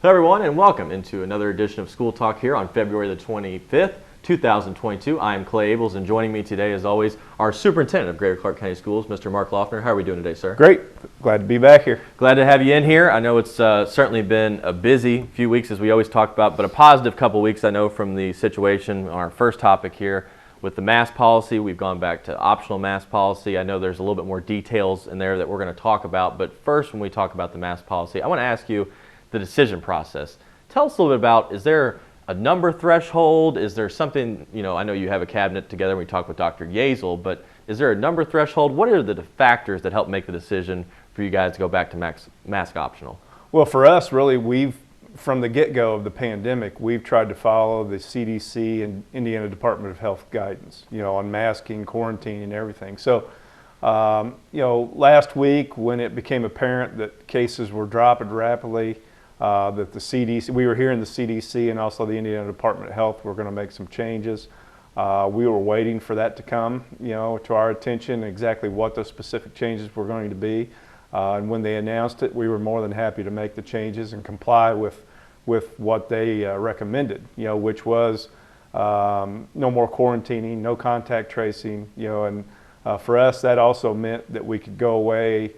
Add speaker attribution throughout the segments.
Speaker 1: Hello everyone and welcome into another edition of School Talk here on February the 25th, 2022. I am Clay Ables and joining me today as always our Superintendent of Greater Clark County Schools, Mr. Mark Laughner. How are we doing today, sir?
Speaker 2: Great. Glad to be back here.
Speaker 1: Glad to have you in here. I know it's certainly been a busy few weeks as we always talk about, but a positive couple weeks I know from the situation on our first topic here with the mask policy. We've gone back to optional mask policy. I know there's a little bit more details in there that we're going to talk about, but first when we talk about the mask policy, I want to ask you the decision process. Tell us a little bit about, is there a number threshold? Is there something, I know you have a cabinet together, we talked with Dr. Yazel, but is there a number threshold? What are the factors that help make the decision for you guys to go back to mask optional?
Speaker 2: Well, for us, really, from the get-go of the pandemic, we've tried to follow the CDC and Indiana Department of Health guidance, on masking, quarantining, and everything. So, last week when it became apparent that cases were dropping rapidly, that the CDC, we were hearing the CDC and also the Indiana Department of Health were going to make some changes. We were waiting for that to come, to our attention, exactly what those specific changes were going to be. And when they announced it, we were more than happy to make the changes and comply with what they recommended, which was no more quarantining, no contact tracing, and for us that also meant that we could go away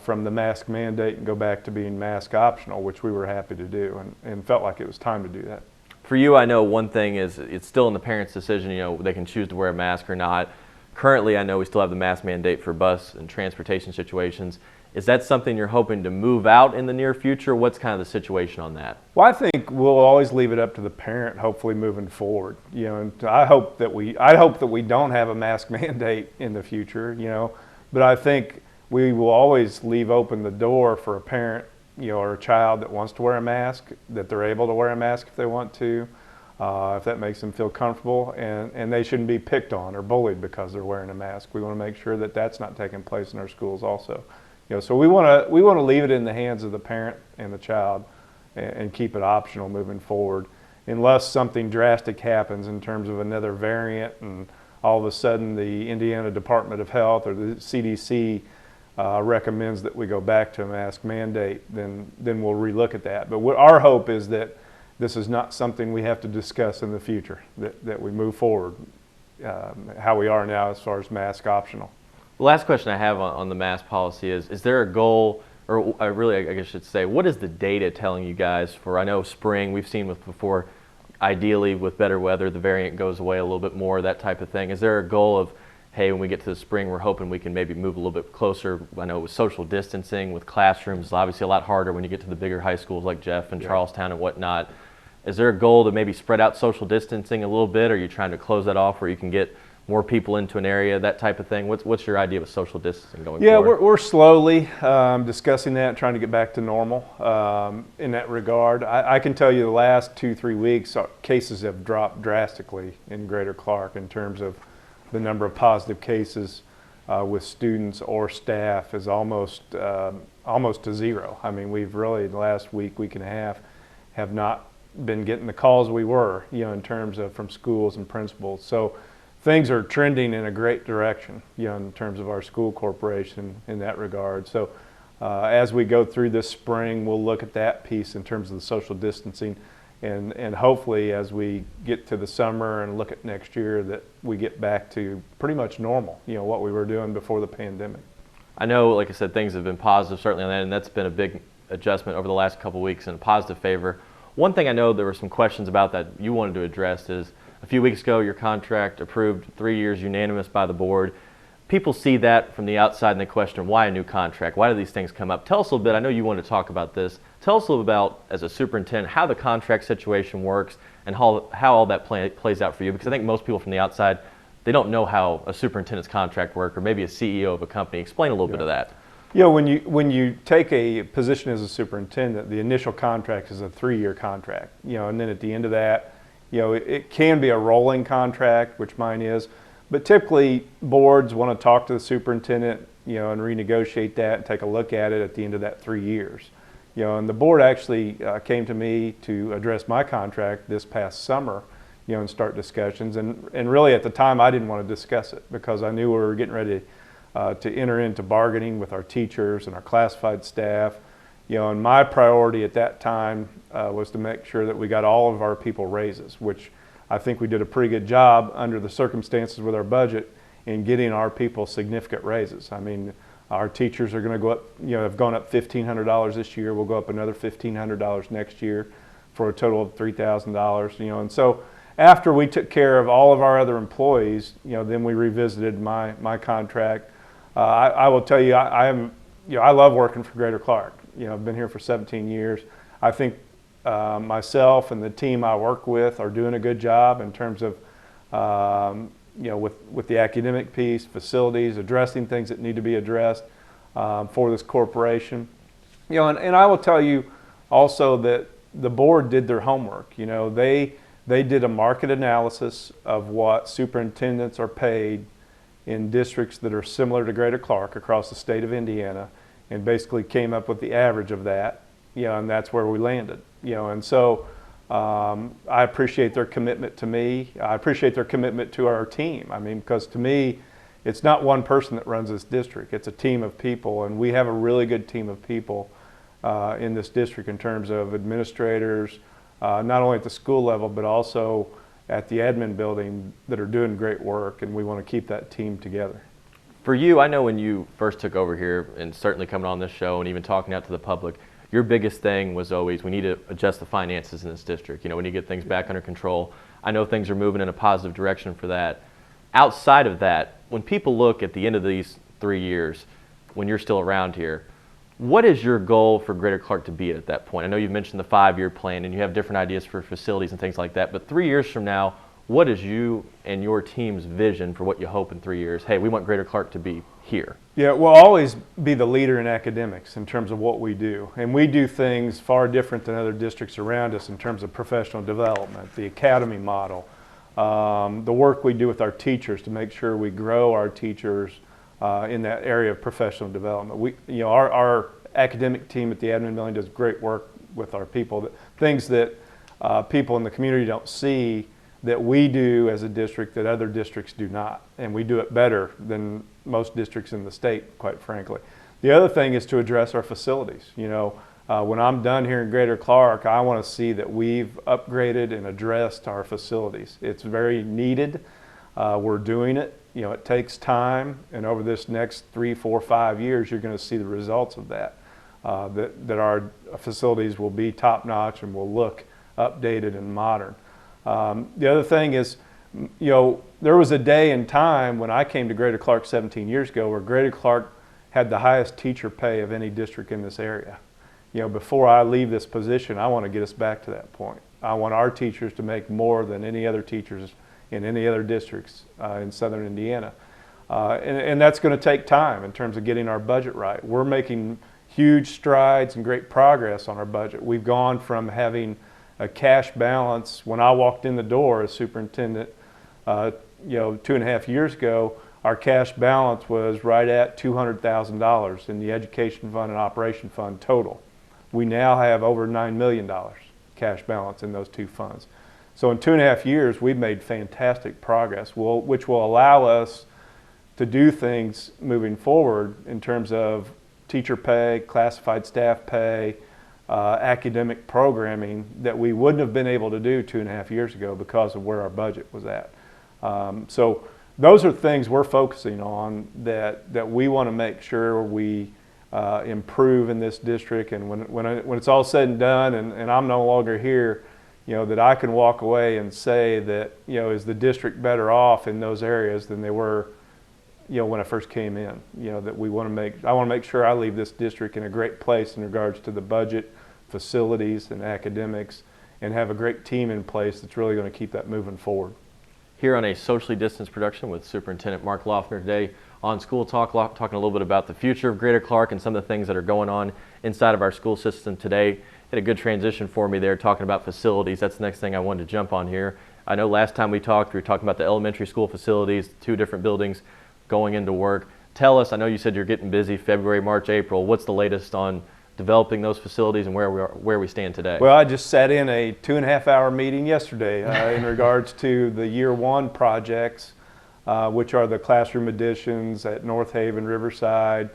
Speaker 2: from the mask mandate and go back to being mask optional, which we were happy to do and felt like it was time to do that.
Speaker 1: For you, I know one thing is it's still in the parents' decision, they can choose to wear a mask or not. Currently, I know we still have the mask mandate for bus and transportation situations. Is that something you're hoping to move out in the near future? What's kind of the situation on that?
Speaker 2: Well, I think we'll always leave it up to the parent, hopefully moving forward. And I hope that we don't have a mask mandate in the future, but I think we will always leave open the door for a parent, or a child that wants to wear a mask, that they're able to wear a mask if they want to, if that makes them feel comfortable, and they shouldn't be picked on or bullied because they're wearing a mask. We want to make sure that that's not taking place in our schools also. So we want to leave it in the hands of the parent and the child and keep it optional moving forward, unless something drastic happens in terms of another variant and all of a sudden the Indiana Department of Health or the CDC recommends that we go back to a mask mandate, then we'll relook at that. But our hope is that this is not something we have to discuss in the future, that we move forward how we are now as far as mask optional.
Speaker 1: The last question I have on the mask policy is there a goal, or really I guess I should say, what is the data telling you guys for, I know spring, we've seen before, ideally with better weather, the variant goes away a little bit more, that type of thing. Is there a goal of, hey, when we get to the spring, we're hoping we can maybe move a little bit closer? I know with social distancing, with classrooms, it's obviously a lot harder when you get to the bigger high schools like Jeff and Charlestown and whatnot. Is there a goal to maybe spread out social distancing a little bit? Or are you trying to close that off where you can get more people into an area, that type of thing? What's your idea with social distancing going forward?
Speaker 2: Yeah, we're slowly discussing that, trying to get back to normal in that regard. I can tell you the last 2-3 weeks, cases have dropped drastically in Greater Clark in terms of the number of positive cases with students or staff is almost to zero. I mean, we've really, the last week and a half, have not been getting the calls we were, in terms of from schools and principals. So things are trending in a great direction, in terms of our school corporation in that regard. So as we go through this spring, we'll look at that piece in terms of the social distancing, and hopefully as we get to the summer and look at next year that we get back to pretty much normal, what we were doing before the pandemic.
Speaker 1: I know, like I said, things have been positive certainly on that, and that's been a big adjustment over the last couple of weeks in a positive favor. One thing I know there were some questions about that you wanted to address is, a few weeks ago, your contract approved 3 years unanimous by the board. People see that from the outside and they question, why a new contract? Why do these things come up? Tell us a little bit, I know you want to talk about this. Tell us a little about, as a superintendent, how the contract situation works and how all that plays out for you. Because I think most people from the outside, they don't know how a superintendent's contract works, or maybe a CEO of a company. Explain a little bit of that.
Speaker 2: When you take a position as a superintendent, the initial contract is a 3-year contract, and then at the end of that, it can be a rolling contract, which mine is, but typically boards want to talk to the superintendent, and renegotiate that and take a look at it at the end of that 3 years. And the board actually came to me to address my contract this past summer, and start discussions. And really at the time I didn't want to discuss it because I knew we were getting ready to enter into bargaining with our teachers and our classified staff, And my priority at that time was to make sure that we got all of our people raises, which I think we did a pretty good job under the circumstances with our budget in getting our people significant raises. I mean, our teachers are going to go up, have gone up $1,500 this year. We'll go up another $1,500 next year for a total of $3,000, and so after we took care of all of our other employees, then we revisited my contract. I will tell you, I love working for Greater Clark. I've been here for 17 years. I think myself and the team I work with are doing a good job in terms of, with the academic piece, facilities, addressing things that need to be addressed for this corporation. And I will tell you also that the board did their homework. They did a market analysis of what superintendents are paid in districts that are similar to Greater Clark across the state of Indiana, and basically came up with the average of that, and that's where we landed. And so I appreciate their commitment to me. I appreciate their commitment to our team. I mean, because to me, it's not one person that runs this district. It's a team of people, and we have a really good team of people in this district in terms of administrators, not only at the school level, but also at the admin building that are doing great work, and we want to keep that team together.
Speaker 1: For you, I know when you first took over here, and certainly coming on this show and even talking out to the public, your biggest thing was always, we need to adjust the finances in this district. We need to get things back under control. I know things are moving in a positive direction for that. Outside of that, when people look at the end of these 3 years, when you're still around here, what is your goal for Greater Clark to be at that point? I know you've mentioned the 5-year plan and you have different ideas for facilities and things like that, but 3 years from now, what is you and your team's vision for what you hope in 3 years? Hey, we want Greater Clark to be here.
Speaker 2: Yeah, we'll always be the leader in academics in terms of what we do. And we do things far different than other districts around us in terms of professional development, the academy model, the work we do with our teachers to make sure we grow our teachers in that area of professional development. Our academic team at the admin building does great work with our people, things that people in the community don't see that we do as a district that other districts do not. And we do it better than most districts in the state, quite frankly. The other thing is to address our facilities. When I'm done here in Greater Clark, I want to see that we've upgraded and addressed our facilities. It's very needed. We're doing it. It takes time, and over this next 3, 4, 5 years, you're going to see the results of that. That our facilities will be top-notch and will look updated and modern. The other thing is, there was a day and time when I came to Greater Clark 17 years ago where Greater Clark had the highest teacher pay of any district in this area. Before I leave this position, I want to get us back to that point. I want our teachers to make more than any other teachers in any other districts in southern Indiana. And that's going to take time in terms of getting our budget right. We're making huge strides and great progress on our budget. We've gone from having a cash balance when I walked in the door as superintendent, 2.5 years ago. Our cash balance was right at $200,000 in the education fund and operation fund total. We now have over $9 million cash balance in those two funds. So in 2.5 years, we've made fantastic progress, which will allow us to do things moving forward in terms of teacher pay, classified staff pay, academic programming that we wouldn't have been able to do 2.5 years ago because of where our budget was at. So those are things we're focusing on that we want to make sure we improve in this district. And when it's all said and done and I'm no longer here, that I can walk away and say that, is the district better off in those areas than they were, when I first came in. That I want to make sure I leave this district in a great place in regards to the budget, facilities, and academics, and have a great team in place that's really going to keep that moving forward.
Speaker 1: Here on a socially distanced production with Superintendent Mark Laughner today on School Talk, talking a little bit about the future of Greater Clark and some of the things that are going on inside of our school system today. Had a good transition for me there talking about facilities. That's the next thing I wanted to jump on here. I know last time we talked, we were talking about the elementary school facilities, 2 different buildings going into work. Tell us, I know you said you're getting busy February, March, April. What's the latest on developing those facilities and where we stand today?
Speaker 2: Well, I just sat in a 2.5-hour meeting yesterday in regards to the year 1 projects, which are the classroom additions at North Haven, Riverside,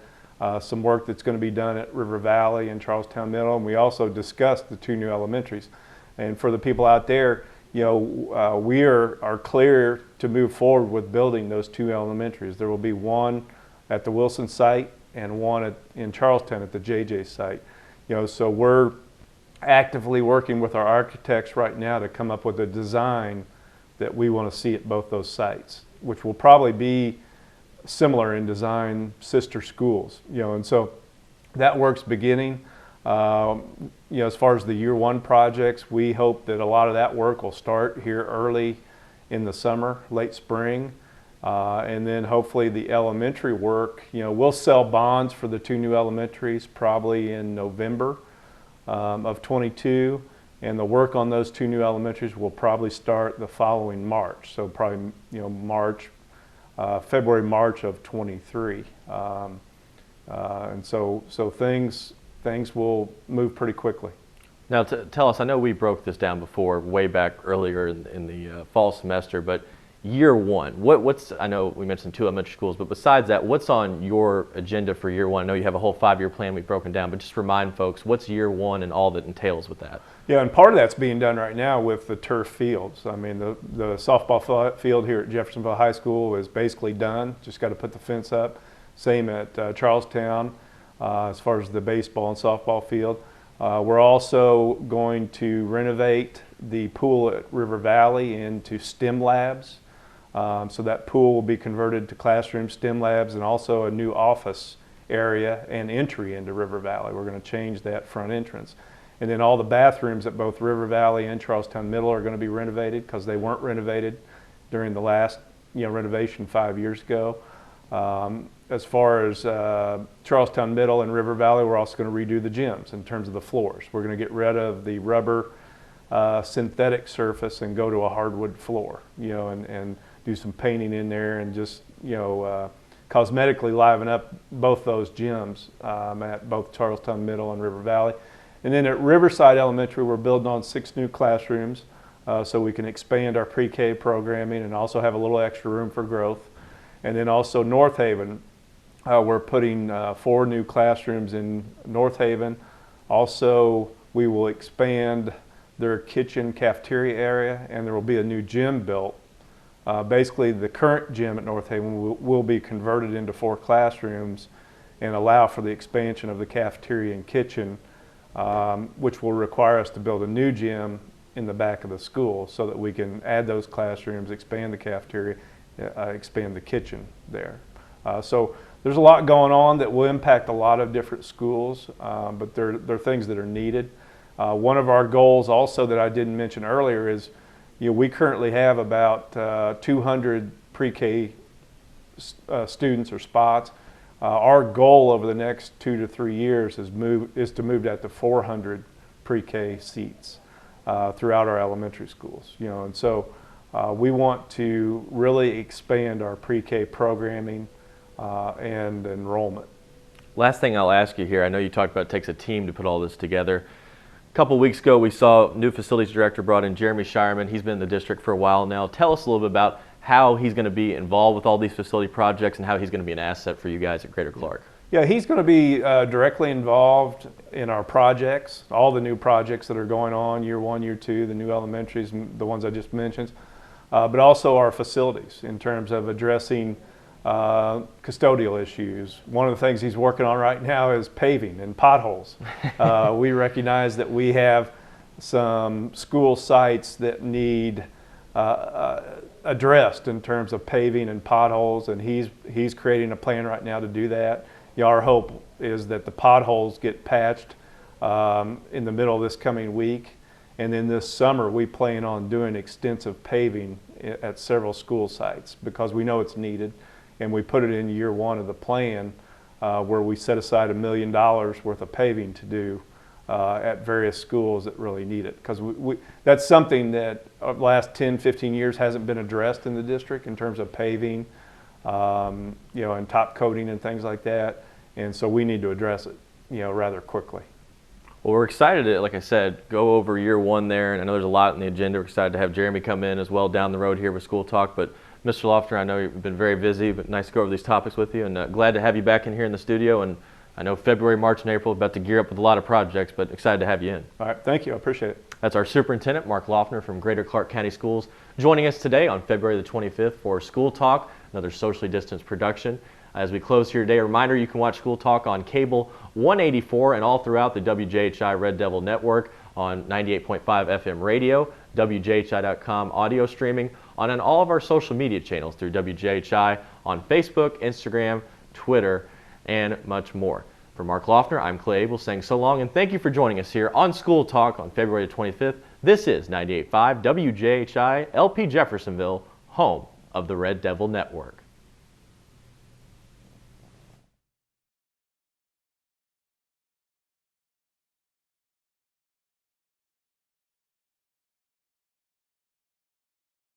Speaker 2: some work that's going to be done at River Valley and Charlestown Middle, and we also discussed the 2 new elementaries. And for the people out there, we are clear to move forward with building those 2 elementaries. There will be one at the Wilson site and one in Charlestown at the JJ site. So we're actively working with our architects right now to come up with a design that we want to see at both those sites, which will probably be similar in design, sister schools. And so that work's beginning. As far as the year 1 projects, we hope that a lot of that work will start here early in the summer, late spring, and then hopefully the elementary work. We'll sell bonds for the 2 new elementaries probably in November of 22, and the work on those 2 new elementaries will probably start the following March. So probably February, March of 23, and so things will move pretty quickly.
Speaker 1: Now, tell us, I know we broke this down before, way back earlier in the fall semester, but year 1, I know we mentioned 2 elementary schools, but besides that, what's on your agenda for year 1? I know you have a whole 5-year plan we've broken down, but just remind folks, what's year 1 and all that entails with that?
Speaker 2: Yeah, and part of that's being done right now with the turf fields. I mean, the softball field here at Jeffersonville High School is basically done. Just got to put the fence up. Same at Charlestown as far as the baseball and softball field. We're also going to renovate the pool at River Valley into STEM labs. So that pool will be converted to classroom STEM labs, and also a new office area and entry into River Valley. We're going to change that front entrance. And then all the bathrooms at both River Valley and Charlestown Middle are going to be renovated because they weren't renovated during the last renovation 5 years ago. As far as Charlestown Middle and River Valley, we're also going to redo the gyms in terms of the floors. We're going to get rid of the rubber synthetic surface and go to a hardwood floor, and do some painting in there and just, cosmetically liven up both those gyms at both Charlestown Middle and River Valley. And then at Riverside Elementary, we're building on 6 new classrooms so we can expand our pre-K programming and also have a little extra room for growth. And then also North Haven, we're putting 4 new classrooms in North Haven. Also, we will expand their kitchen cafeteria area, and there will be a new gym built. Basically, the current gym at North Haven will be converted into 4 classrooms and allow for the expansion of the cafeteria and kitchen, which will require us to build a new gym in the back of the school so that we can add those classrooms, expand the cafeteria, expand the kitchen there. So there's a lot going on that will impact a lot of different schools, but they're things that are needed. One of our goals also that I didn't mention earlier is, we currently have about 200 pre-K students or spots. Our goal over the next 2 to 3 years is to move that to 400 pre-K seats throughout our elementary schools. And so we want to really expand our pre-K programming and enrollment.
Speaker 1: Last thing I'll ask you here, I know you talked about it takes a team to put all this together. A couple of weeks ago, we saw new facilities director brought in Jeremy Shireman. He's been in the district for a while now. Tell us a little bit about how he's going to be involved with all these facility projects and how he's going to be an asset for you guys at Greater Clark.
Speaker 2: Yeah, he's going to be directly involved in our projects, all the new projects that are going on, year 1, year 2, the new elementaries, the ones I just mentioned, but also our facilities in terms of addressing custodial issues. One of the things he's working on right now is paving and potholes. We recognize that we have some school sites that need addressed in terms of paving and potholes, and he's creating a plan right now to do that. Our hope is that the potholes get patched in the middle of this coming week, and then this summer we plan on doing extensive paving at several school sites because we know it's needed, and we put it in year 1 of the plan where we set aside $1 million worth of paving to do at various schools that really need it, because that's something that the last 10-15 years hasn't been addressed in the district in terms of paving, and top coating and things like that, and so we need to address it rather quickly.
Speaker 1: Well, we're excited to, like I said, go over year 1 there, and I know there's a lot on the agenda. We're excited to have Jeremy come in as well down the road here with School Talk, but Mr. Laughner, I know you've been very busy, but nice to go over these topics with you, and glad to have you back in here in the studio. And I know February, March, and April are about to gear up with a lot of projects, but excited to have you in.
Speaker 2: All right, thank you. I appreciate it.
Speaker 1: That's our Superintendent, Mark Laughner from Greater Clark County Schools, joining us today on February the 25th for School Talk, another socially distanced production. As we close here today, a reminder you can watch School Talk on cable 184 and all throughout the WJHI Red Devil Network on 98.5 FM radio, WJHI.com audio streaming, on all of our social media channels through WJHI on Facebook, Instagram, Twitter, and much more. For Mark Laughner, I'm Clay Abel saying so long and thank you for joining us here on School Talk on February 25th. This is 98.5 WJHI LP Jeffersonville, home of the Red Devil Network.